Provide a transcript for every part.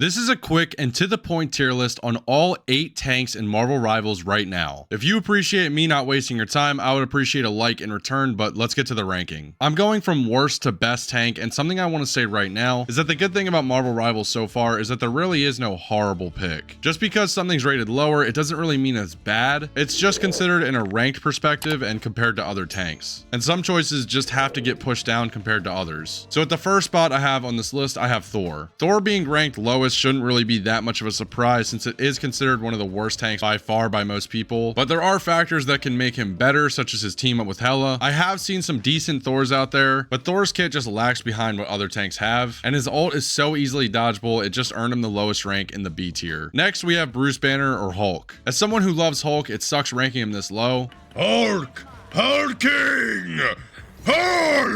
This is a quick and to the point tier list on all 8 tanks in Marvel Rivals right now. If you appreciate me not wasting your time, I would appreciate a like in return, but let's get to the ranking. I'm going from worst to best tank, and something I want to say right now is that the good thing about Marvel Rivals so far is that there really is no horrible pick. Just because something's rated lower, it doesn't really mean it's bad. It's just considered in a ranked perspective and compared to other tanks. And some choices just have to get pushed down compared to others. So at the first spot I have on this list, I have Thor. Thor being ranked lowest shouldn't really be that much of a surprise since it is considered one of the worst tanks by far by most people, but there are factors that can make him better, such as his team up with Hela. I have seen some decent Thors out there, but Thor's kit just lags behind what other tanks have, and his ult is so easily dodgeable it just earned him the lowest rank in the B tier. Next we have Bruce Banner or Hulk. As someone who loves Hulk, it sucks ranking him this low. Hulk King!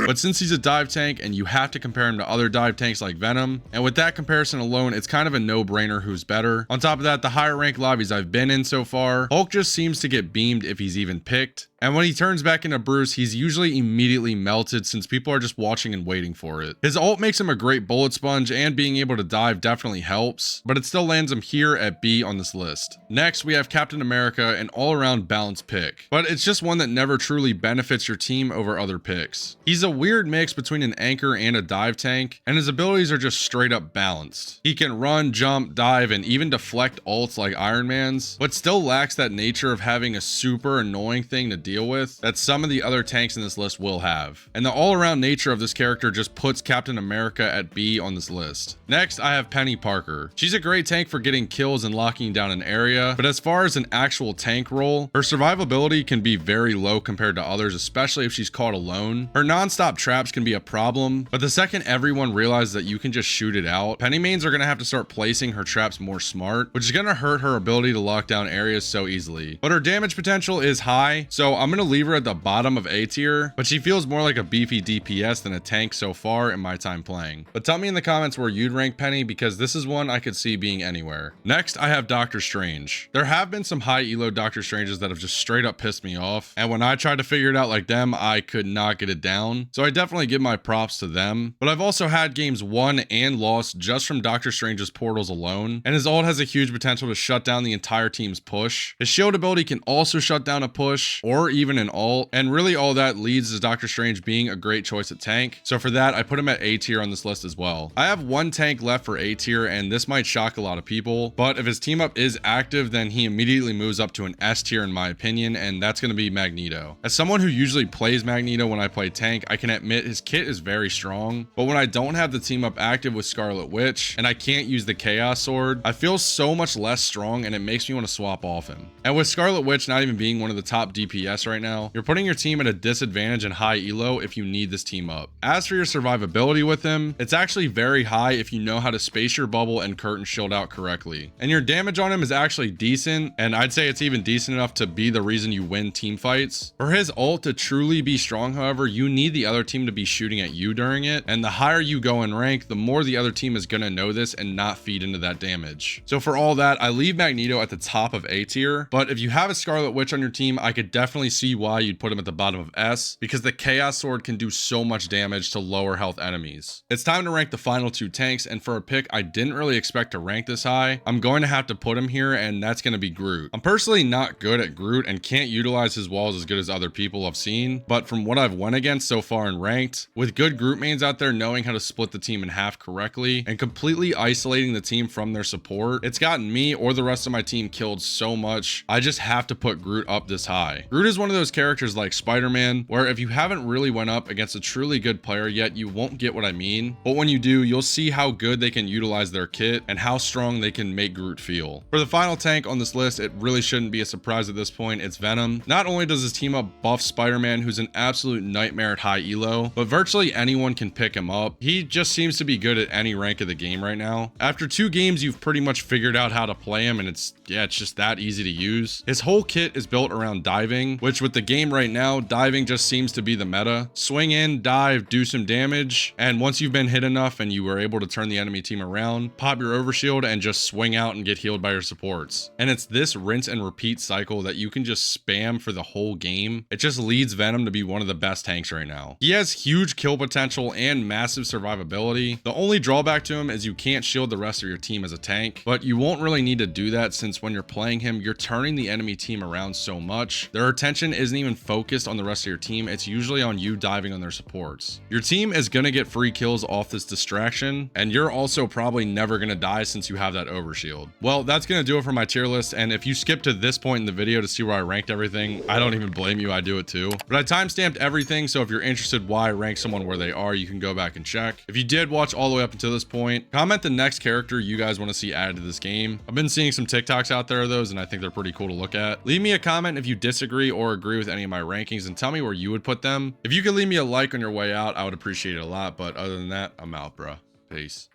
But since he's a dive tank and you have to compare him to other dive tanks like Venom, and with that comparison alone, it's kind of a no-brainer who's better. On top of that, the higher rank lobbies I've been in so far, Hulk just seems to get beamed if he's even picked. And when he turns back into Bruce, he's usually immediately melted since people are just watching and waiting for it. His ult makes him a great bullet sponge, and being able to dive definitely helps, but it still lands him here at B on this list. Next, we have Captain America, an all-around balanced pick, but it's just one that never truly benefits your team over other picks. He's a weird mix between an anchor and a dive tank, and his abilities are just straight up balanced. He can run, jump, dive, and even deflect ults like Iron Man's, but still lacks that nature of having a super annoying thing to deal with that some of the other tanks in this list will have. And the all-around nature of this character just puts Captain America at B on this list. Next, I have Penny Parker. She's a great tank for getting kills and locking down an area, but as far as an actual tank role, her survivability can be very low compared to others, especially if she's caught alone. Her non-stop traps can be a problem, but the second everyone realizes that you can just shoot it out, Penny mains are going to have to start placing her traps more smart, which is going to hurt her ability to lock down areas so easily. But her damage potential is high, so I'm going to leave her at the bottom of A tier, but she feels more like a beefy DPS than a tank so far in my time playing. But tell me in the comments where you'd rank Penny, because this is one I could see being anywhere. Next, I have Doctor Strange. There have been some high elo Doctor Stranges that have just straight up pissed me off, and when I tried to figure it out like them, I could not get it down. So I definitely give my props to them, but I've also had games won and lost just from Doctor Strange's portals alone, and his ult has a huge potential to shut down the entire team's push. His shield ability can also shut down a push, or even an ult, and really all that leads to Doctor Strange being a great choice at tank. So for that, I put him at A tier on this list as well. I have one tank left for A tier, and this might shock a lot of people, but if his team up is active, then he immediately moves up to an S tier in my opinion, and that's going to be Magneto. As someone who usually plays Magneto when I play tank, I can admit his kit is very strong, but when I don't have the team up active with Scarlet Witch and I can't use the Chaos Sword, I feel so much less strong and it makes me want to swap off him. And with Scarlet Witch not even being one of the top DPS right now, you're putting your team at a disadvantage in high elo if you need this team up. As for your survivability with him, it's actually very high if you know how to space your bubble and curtain shield out correctly. And your damage on him is actually decent, and I'd say it's even decent enough to be the reason you win team fights. For his ult to truly be strong, however, you need the other team to be shooting at you during it, and the higher you go in rank, the more the other team is gonna know this and not feed into that damage. So for all that, I leave Magneto at the top of A tier, but if you have a Scarlet Witch on your team, I could definitely see why you'd put him at the bottom of S, because the Chaos Sword can do so much damage to lower health enemies. It's time to rank the final 2 tanks, and for a pick I didn't really expect to rank this high, I'm going to have to put him here, and that's going to be Groot. I'm personally not good at Groot and can't utilize his walls as good as other people I've seen, but from what I've won against so far in ranked, with good Groot mains out there knowing how to split the team in half correctly and completely isolating the team from their support, it's gotten me or the rest of my team killed so much, I just have to put Groot up this high. Groot is one of those characters like Spider-Man, where if you haven't really went up against a truly good player yet, you won't get what I mean, but when you do, you'll see how good they can utilize their kit and how strong they can make Groot feel. For the final tank on this list, it really shouldn't be a surprise at this point, it's Venom. Not only does his team up buff Spider-Man, who's an absolute nightmare at high elo, but virtually anyone can pick him up. He just seems to be good at any rank of the game right now. After 2 games, you've pretty much figured out how to play him, and it's just that easy to use. His whole kit is built around diving, which with the game right now, diving just seems to be the meta. Swing in, dive, do some damage, and once you've been hit enough and you were able to turn the enemy team around, pop your overshield and just swing out and get healed by your supports. And it's this rinse and repeat cycle that you can just spam for the whole game. It just leads Venom to be one of the best tanks right now. He has huge kill potential and massive survivability. The only drawback to him is you can't shield the rest of your team as a tank, but you won't really need to do that since when you're playing him, you're turning the enemy team around so much. Their attention isn't even focused on the rest of your team. It's usually on you diving on their supports. Your team is going to get free kills off this distraction, and you're also probably never going to die since you have that overshield. Well, that's going to do it for my tier list, and if you skip to this point in the video to see where I ranked everything, I don't even blame you, I do it too. But I timestamped everything, so if you're interested why I rank someone where they are, you can go back and check. If you did watch all the way up until this point, comment the next character you guys want to see added to this game. I've been seeing some TikToks out there of those, and I think they're pretty cool to look at. Leave me a comment if you disagree or agree with any of my rankings and tell me where you would put them. If you could leave me a like on your way out, I would appreciate it a lot. But other than that, I'm out, bro. Peace.